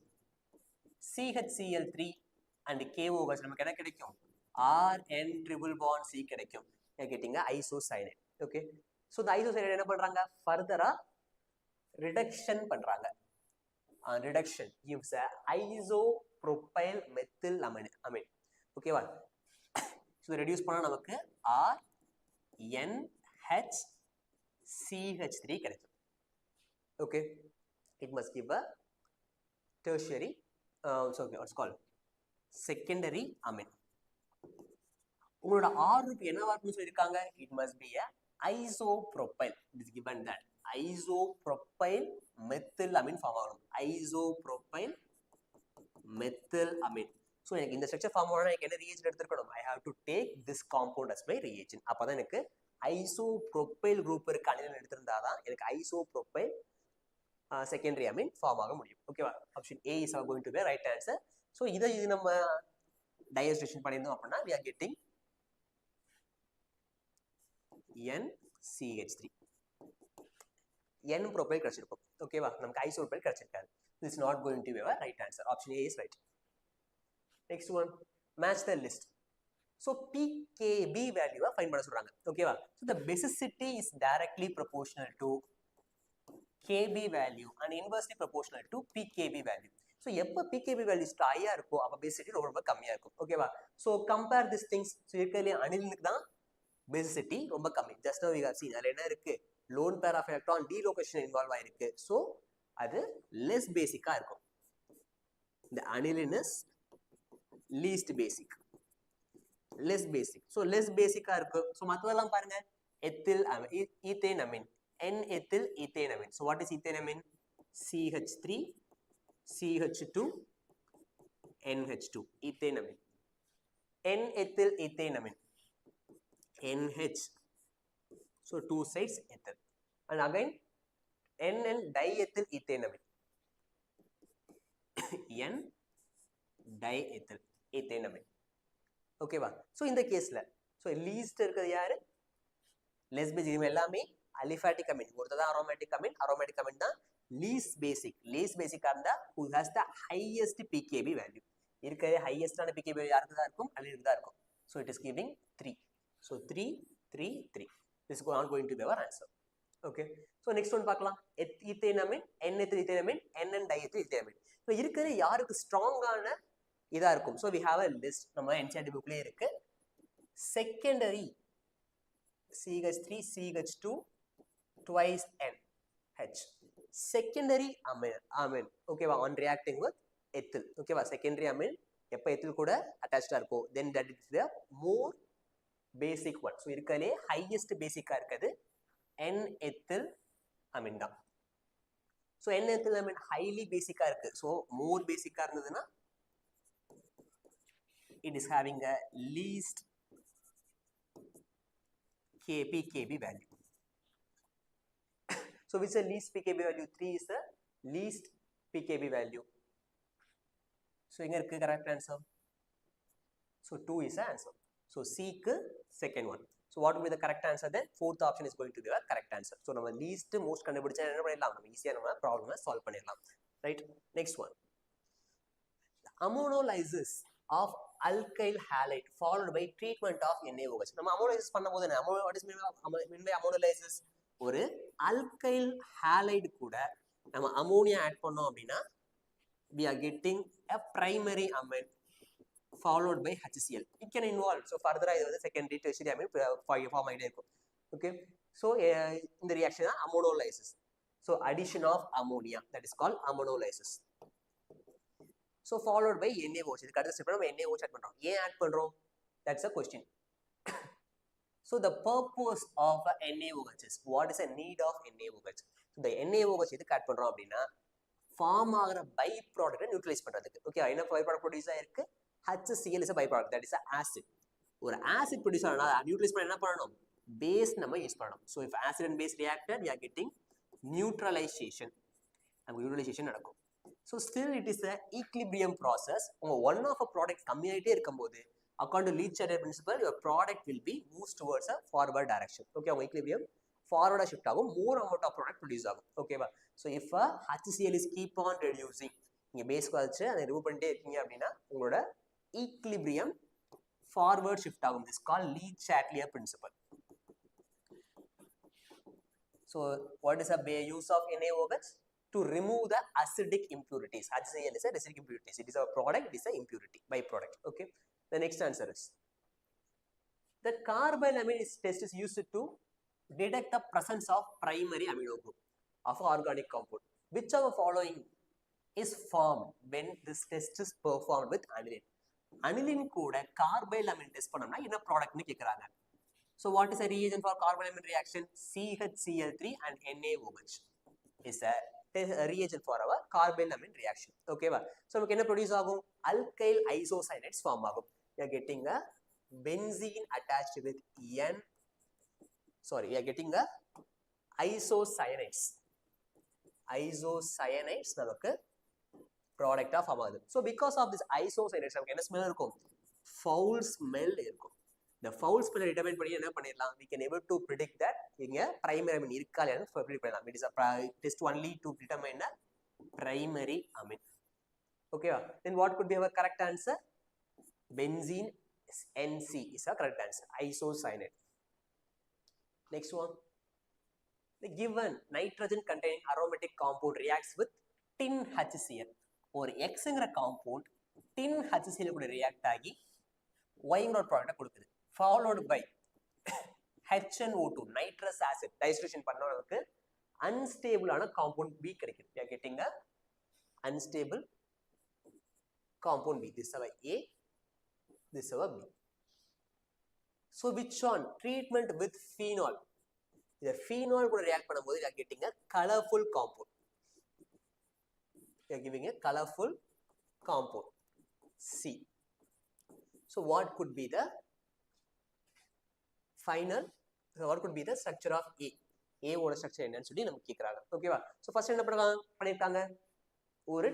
CHCl3 and KOH நமக்கு என்ன கிடைக்கும்? RN triple bond C கிடைக்கும். You're getting a isocyanate. Okay, so the isocyanate என்ன பண்றாங்க? Further reduction பண்றாங்க. Reduction gives a isopropyl methyl amine. Okay வா? So reduce பண்ணா நமக்கு RNHCH3 கிடைக்கும். Okay, it must give a tertiary so okay, what's called secondary amine. உங்களோட R group என்னவா இருக்குன்னு சொல்லிருக்காங்க? It must be a isopropyl. It is given that isopropyl methyl amine form ஆகும். Isopropyl methyl amine. So எனக்கு இந்த structure form ஆகணும்னா எனக்கு என்ன reagent எடுத்துக்கணும்? I have to take this compound as my reagent. அப்பதான் எனக்கு isopropyl group இருக்க அனிலின் எடுத்திருந்தாதான் எனக்கு isopropyl secondary amine ஃபார்ம் ஆக முடியும். ஓகேவா? Option A is going to be right answer. So இது நம்ம digestion பண்ணிருந்தோம் அப்படின்னா we are getting NCH3. N propyl கிடைச்சிருக்கும். ஓகேவா? நமக்கு isopropyl கிடைச்சிருக்காது. This is not going to be our right answer. Option A is right. Next one, match the list. So pKb value find பண்ண சொல்றாங்க. ஓகேவா? So the basicity is directly proportional to Kb value and inversely proportional to pKb value. So எப்ப pKb value ஹையா இருக்கோ அப்ப basicity ரொம்ப கம்மியா இருக்கும். ஓகேவா? So compare these things. So இருக்கறதுல அனிலினுக்கு தான் basicity ரொம்ப கம்மி. Just now we have seen அதுல என்ன இருக்கு? Lone pair of electron delocation involve ஆயிருக்கு. So அது less basic-ஆ இருக்கும். The aniline is least basic. Less basic. So less basic-ஆ இருக்கு. So மத்ததெல்லாம் பாருங்க. ethyl amine, ethane amine, N-ethyl ethane amine. So what is ethane amine? CH3, CH2, NH2. Ethane amine. N-ethyl ethane amine. NH. So two sides ethyl. And again NN diethyl ethane amine. N diethyl ethane amine. Okay வா? So இந்த கேஸ்ல so least இருக்கிறது யாரு? less basic. எல்லாமே aliphatic amine. ஒருத்ததான் aromatic amine. Aromatic amine தான் least basic. least basic இருந்தா who has the highest pKb value. இருக்கிறது highest ஆன pKb value யாருக்கு தான் இருக்கும்? அலினுக்கு தான் இருக்கும். So it is giving 3. So 3, 3, 3. This is not going to be our answer. Okay. So next one பார்க்கலாம். ethane amine, N-ethyl ethane amine, NN diethyl ethane amine. So இருக்கிறது யாருக்கு ஸ்ட்ராங்கான இதா இருக்கும்? So we have a list. நம்ம NCERT bookலயே இருக்கு. Secondary CH3, CH2 twice NH. Secondary amine. Okay வா? On reacting with ethyl. Okay வா? Secondary amine எப்ப ethyl கூட attached இருக்கும் then that is the more basic one. So இருக்கலே highest basic-ஆ இருக்குது N-ethyl amine தான். So N-ethyl amine highly basic-ஆ இருக்கு. So more basic-ஆ இருந்ததுன்னா it is having a least pKb value. So which is the least pKb value? 3 is the least pKb value. So inga irukku correct answer. So 2 is the answer. So C ku second one. So what will be the correct answer then? Fourth option is going to be the correct answer. So நம்ம least most கண்டுபிடிச்சா என்ன பண்ணிடலாம், நம்ம ஈஸியா நம்ம ப்ராப்ளமை solve பண்ணிடலாம். Right, next one. Ammonolysis of alkyl halide followed by treatment of NaOH. நம்ம ammonolysis பண்ணும்போது என்ன, what is mean by ammonolysis? ஒரு alkyl halide கூட நம்ம அமோனியா ஆட் பண்ணோம் அப்படின்னா we are getting a primary amine followed by HCl. It can involve, so further இது வந்து secondary tertiary amine form ஆயிட்டே இருக்கும். Okay, so இந்த reaction தான் ammonolysis. So addition of ammonia, that is called ammonolysis. So followed by NaOH. இதுக்கு அடுத்த ஸ்டெப்ல நம்ம NaOH ஆட் பண்றோம். ஏன் ஆட் பண்றோம்? That's a question. So the purpose of NaOH is, what is the need of NaOH? So the NaOH எதுக்கு add பண்றோம் அப்படின்னா ஃபார்ம் ஆகிற பை ப்ராடக்ட்டை நியூட்ரலைஸ் பண்றதுக்கு. ஓகே, என்ன பை ப்ராடக்ட் ப்ரொடியூஸ் ஆயிருக்கு? HCl is a byproduct, that is an acid. ஒரு acid produce ஆனா நியூட்ரலைஸ் பண்ண என்ன பண்ணணும்? பேஸ் நம்ம யூஸ் பண்ணணும். So if acid and base reacted, we are getting neutralization. நமக்கு நியூட்ரலைசேஷன் நடக்கும். So still it is a equilibrium process. One of a product கம்மியாயிட்டே இருக்கும்போது according to Leach-Chater principle, your product will be moves towards a forward direction. Okay, உங்க equilibrium forward shift ஆகும், more amount of product produce ஆகும். ஓகேவா? So if HCl is keep on reducing, நீங்க base வச்சு அதை remove பண்ணிட்டே இருக்கீங்க அப்படின்னா உங்களோட equilibrium forward shift ஆகும். This is called Leach-Chater principle. So what is the use of NaOH? To remove the acidic impurities. HCl is a acidic impurities. It is a product, it is a impurity, byproduct. Okay. The next answer is, the carbylamine test is used to detect the presence of primary amino group of organic compound. Which of the following is formed when this test is performed with aniline? Aniline கூட carbylamine test பண்ணோம்னா என்ன ப்ராடக்ட்னு கேக்குறாங்க. So what is a reagent for carbylamine reaction? CHCl3 and NaOH is a reagent for our carbylamine reaction. Okay va? So நமக்கு என்ன produce ஆகும்? alkyl isocyanates form ஆகும். We are getting a benzene attached with we are getting a isocyanates. Isocyanates நமக்கு product ஆ form ஆகுது. So because of this isocyanates நமக்கு என்ன smell இருக்கும்? Foul smell இருக்கும். The foul smell determine பண்ணி என்ன பண்ணிடலாம்? We can able to predict that இங்க primary amine இருக்கா இல்லையான்னு predict பண்ணலாம். It is a test only to determine the primary amine. Okay, then what could be our correct answer? Benzene NC is a correct answer. Isocyanate. Next one. The given nitrogen containing aromatic compound reacts with tin HCl. ஒரு Xங்கிற compound tin HCl கூட react ஆகி Yங்கிற product கொடுக்குது. Followed by HNO2, nitrous acid, distillation பண்ணா நமக்கு unstable ஆன compound B கிடைக்குது. We are getting a unstable compound B. This is our A, this is our B. So which one? Treatment with phenol. The phenol கூட react பண்ணும்போது we are getting a colorful compound. We are giving a colorful compound C. So what could be the final, what could be the structure of A? A ஓட structure என்னன்னு சொல்லி நமக்கு கேக்குறாங்க. ஓகேவா? So first என்ன பண்ணிருக்காங்க? ஒரு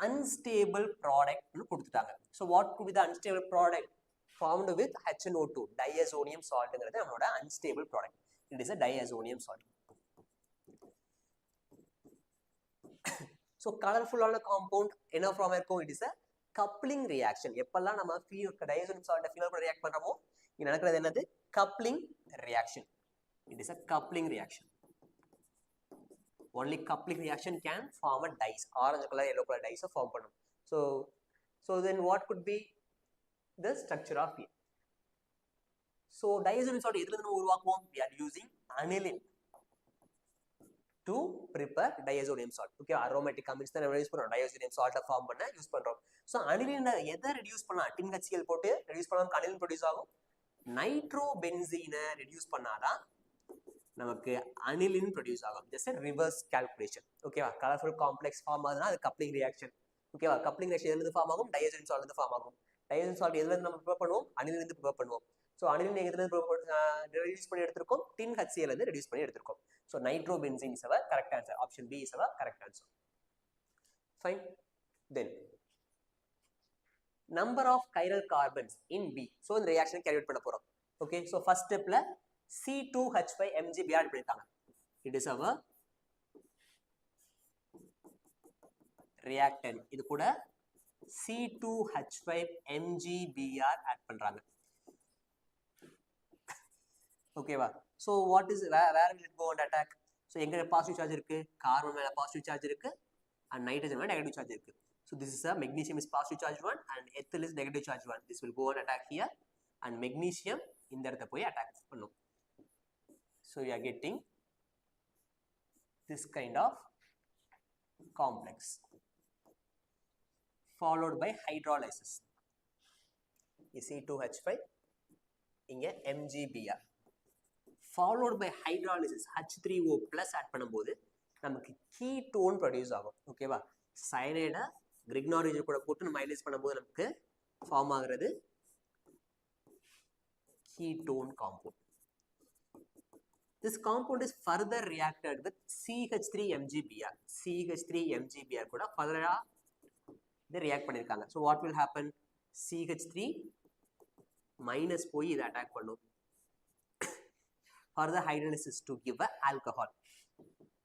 unstable product னு கொடுத்துட்டாங்க. So what could be the unstable product formed with HNO2, diazonium saltங்கிறது நம்மளோட unstable product. It is a diazonium salt. So colorful ஆன compound என்ன ஃபார்ம் இருக்கும்? It is a coupling reaction. எப்பெல்லாம் நம்ம diazonium salt phenol கூட react பண்றோமோ இங்க நடக்கிறது என்னது? Coupling reaction. It is a coupling reaction. Only coupling reaction can form a dyes. Orange color, yellow color dyes form பண்ணும். So then what could be the structure of it? So diazonium salt எதுல இருந்து உருவாக்குவோம்? We are using aniline to prepare diazonium salt. Okay, aromatic amines தான் நம்ம use பண்றோம். diazonium salt form பண்ண use பண்றோம். So aniline எதை ரெடியூஸ் பண்ணா? tin HCl போட்டு ரெடியூஸ் பண்ணா aniline ப்ரொடியூஸ் ஆகும். நைட்ரோபென்சீனை ரெடியூஸ் பண்ணாதான் நமக்கு அனிலின் ப்ரொடியூஸ் ஆகும். Just reverse calculation. ஓகேவா? கலர்ஃபுல் காம்ப்ளெக்ஸ் ஃபார்ம் ஆகுதுன்னா அது கப்ளிங் ரியாக்ஷன். ஓகேவா? கப்ளிங் ரியாக்ஷன் எதுல இருந்து ஃபார்ம் ஆகும்? டயசோனியம் சால்ட்ல இருந்து ஃபார்ம் ஆகும். டயசோனியம் சால்ட் எதுல இருந்து நம்ம ப்ரிப்பேர் பண்ணுவோம்? அனிலின் இருந்து ப்ரிப்பேர் பண்ணுவோம். ஸோ அனிலின் எதுல இருந்து ரெடியூஸ் பண்ணி எடுத்திருக்கோம்? tin HCl இருந்து ரெடியூஸ் பண்ணி எடுத்திருக்கோம். So nitrobenzene is our correct answer. Option B is our correct answer. Fine. Then number of chiral carbons in B. So இந்த reaction carry out பண்ண போறோம். Okay. So first stepல C2H5 MgBr பண்ணிட்டாங்க. It is our reactant. இது கூட C2H5 MgBr add பண்றாங்க. ஓகேவா? So what is where will it go and attack? So எங்க positive charge இருக்கு? கார்பன் மேல பாசிட்டிவ் சார்ஜ் இருக்கு and nitrogen மேல நெகட்டிவ் சார்ஜ் இருக்கு. So this is a magnesium is positive charge one and ethyl is negative charge one. This will go and attack here and magnesium இந்த இடத்தை போய் attack பண்ணும். So we are getting this kind of complex followed by hydrolysis. C2H5 இங்க MgBr followed by hydrolysis H3O plus add பண்ணும்போது நமக்கு ketone produce ஆகும். ஓகேவா? cyanide grignard கூட போட்டு நம்ம அனலைஸ் பண்ணும்போது நமக்கு ஃபார்ம் ஆகிறது ketone compound. This compound is further reacted with CH3MgBr. CH3MgBr கூட further இதை react பண்ணிருக்காங்க. So what will happen? CH3 minus போய் இதை attack பண்ணும். Further hydrolysis to give a alcohol.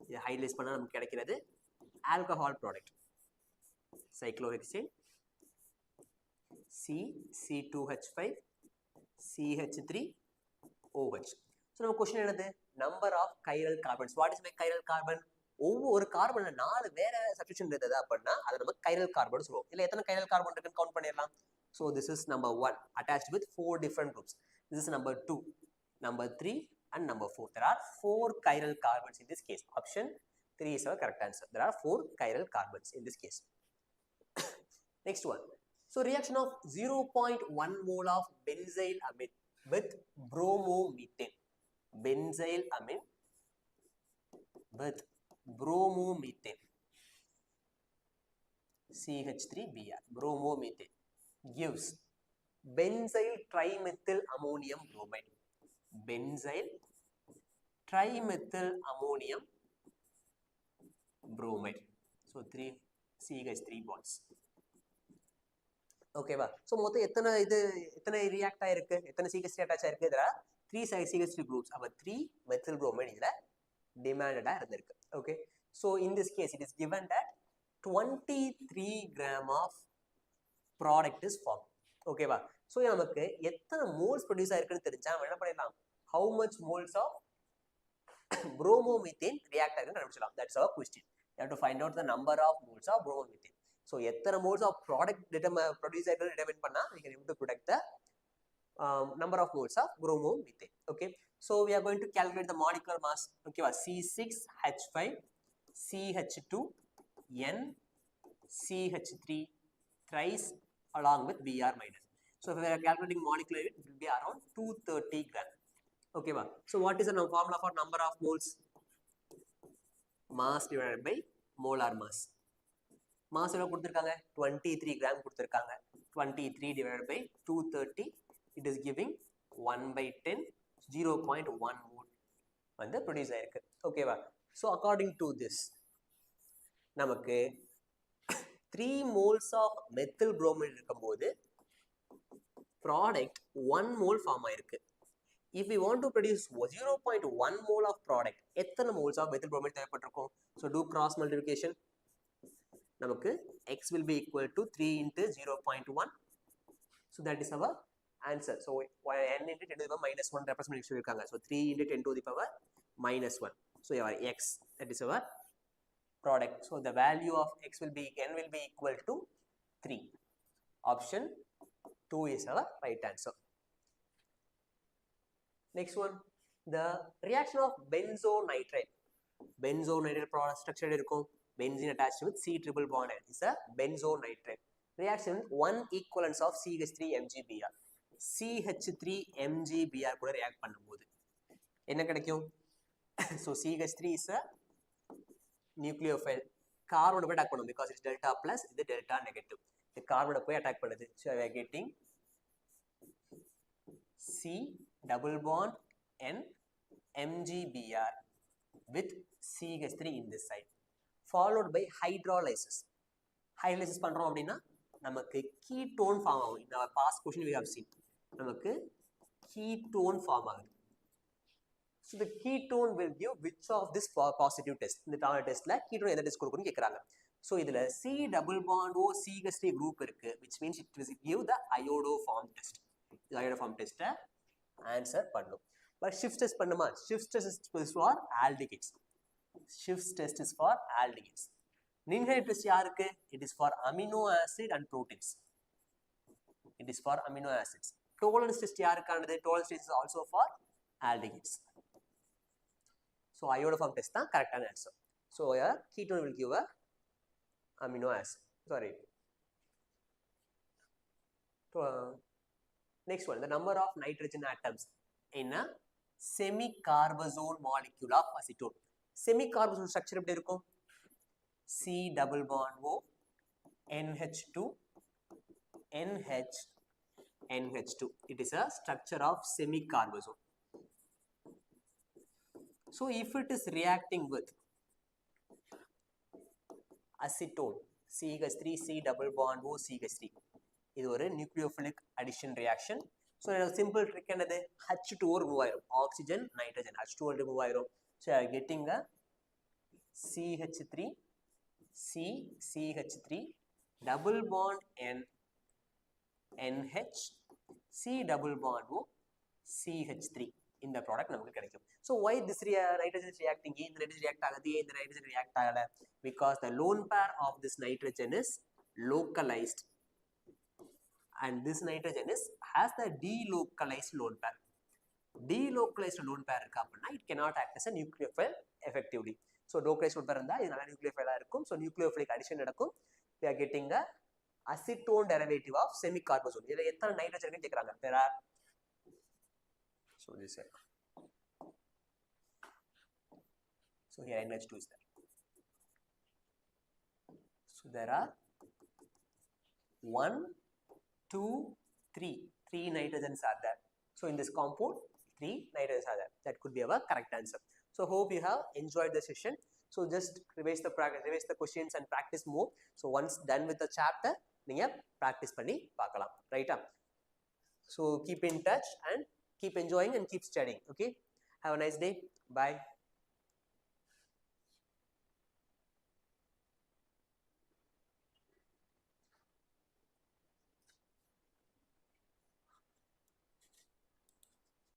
இதை hydrolyze பண்ணா நமக்கு கிடைக்கிறது alcohol product. Cyclohexane C2H5 CH3OH. So நம்ம question என்னது? Number of chiral carbons. What is my chiral carbon? ஒவ்வொரு கார்பன்ல 4 வேற சப்ஸ்டிட்யூஷன் இருந்தது அப்படின்னா அதை நம்ம chiral carbon சொல்லுவோம். இல்ல எத்தனை chiral carbon இருக்குன்னு கவுண்ட் பண்ணிடலாம். So this is number 1 attached with 4 different groups. This is number 2, number 3 and number 4. There are 4 chiral carbons in this case. Option 3 is our correct answer. There are 4 chiral carbons in this case. Next one. So reaction of 0.1 mole of benzyl amine with bromomethane. Benzyl amine with bromomethane. CH3Br. Bromomethane gives benzyl trimethyl ammonium bromide. Benzyl trimethyl ammonium bromide. So 3 CH3 bonds. ஓகேவா? So மொத்தம் எத்தனை react ஆயிருக்கு, எத்தனை CH3 attach ஆயிருக்கு? இதில் 3 CH3 groups. அப்போ 3 methyl bromide இதில் டிமாண்டடாக இருந்திருக்கு. Okay. So in this case it is given that 23 gram of product is formed. ஓகேவா? ஸோ நமக்கு எத்தனை மோல்ஸ் ப்ரொடியூஸ் ஆயிருக்குன்னு தெரிஞ்சா நம்ம என்ன பண்ணிடலாம்? How much moles of bromomethane react ஆகுன்னு கண்டுபிடிச்சலாம். That's our question. You have to find out the number of moles of bromomethane. So எத்தனை moles of product produce ஆயிருக்குன்னு determine பண்ணா we can able to predict the number of moles of bromomethane. Okay. So we are going to calculate the molecular mass. Okay, C6H5 CH2 N CH3 thrice along with Br minus. So if we are calculating molecular weight, it will be around 230 gram. Okay, so what is the formula for number of moles? Mass divided by molar mass. Mass எவ்வளவு கொடுத்திருக்காங்க? 23 gram கொடுத்திருக்காங்க. 23 divided by 230, it is giving 1/10, 0.1 mole வந்து produce ஆயிருக்கு. ஓகேவா? So according to this நமக்கு 3 moles of methyl bromide இருக்கும்போது product 1 mole form ஆயிருக்கு. If we want to produce 0.1 mole of product, எத்தனை moles of methyl bromide தேவைப்பட்டிருக்கும்? So do cross multiplication. நமக்கு x will be equal to 3 into 0.1. So that is our answer. So n into 10 to the power minus 1 representation சொல்லிருக்காங்க. So 3 into 10 to the power minus 1. So our x, that is our product. So the value of x will be, n will be equal to 3. Option 2 is our right answer. Next one, the reaction of benzonitride. Benzonitride product structure இருக்கும். Benzene attached with C triple bond is a benzonitride. Reaction 1 equivalence of CH3MgBr. CH3MgBr கூட react பண்ணும்போது என்ன கிடைக்கும்? So CH3 is a nucleophile. Carbon போய் attack பண்ணும் because it's delta plus, இது delta negative. The carbon போய் attack பண்ணுது. So we are getting C double bond N MgBr with CH3 in this side, followed by hydrolysis. hydrolysis பண்றோம் அப்படின்னா நமக்கு ketone form ஆகும். In our past question we have seen நமக்கு ketone form ஆகுது. So the ketone will give which of this positive test? இந்த testல ketone எந்த test கொடுக்குன்னு கேக்குறாங்க. So இதுல C double bond O CH3 group இருக்கு, which means it will give the iodoform test. The iodoform test answer பண்ணும். But Schiff's test பண்ணுமா? Schiff's test is for aldehydes. Schiff's test is for aldehydes. Ninghade test யாருக்கு? It is for amino acid and proteins. It is for amino acids. Tolerance test யாருக்கானது? Tolerance test is also for aldehydes. So iodoform test தான் correct answer. So here ketone will give a amino acid. Sorry. Next one, the number of nitrogen atoms in a semicarbazole molecule of acetone. Semicarbazole structure எப்படி இருக்கும்? C double bond O NH2 NH NH2. It is a structure of semicarbazole. So if it is reacting with acetone CH3 C double bond O CH3, இது ஒரு nucleophilic addition reaction. So simple trick என்னது? H2O remove ஆயிரும், oxygen nitrogen H2O remove ஆயிரும். So you are getting a CH3 C CH3 double bond N NH C double bond O CH3. இந்த product நமக்கு கிடைக்கும். So why this nitrogen is reacting? இந்த nitrogen react ஆகுது, இந்த nitrogen react ஆகல? Because the lone pair of this nitrogen is localized and this nitrogen has the delocalized lone pair. Delocalized lone pair இருக்கு அப்படின்னா it cannot act as a nucleophile effectively. So localized lone pair இருந்தா இது நல்ல nucleophile இருக்கும். So nucleophilic addition நடக்கும். We are getting a acetone derivative of semicarbazole. இதுல எத்தனை nitrogen இருக்குன்னு கேக்குறாங்க. There are, so this is, so here NH2 is there. So there are 1 2 3 nitrogens are there. So in this compound 3 nitrogens are there. That could be our correct answer. So hope you have enjoyed the session. So just revise the questions and practice more. So once done with the chapter நீங்க practice பண்ணி பார்க்கலாம். ரைட்டா? So keep in touch and keep enjoying and keep studying. Okay, have a nice day. Bye.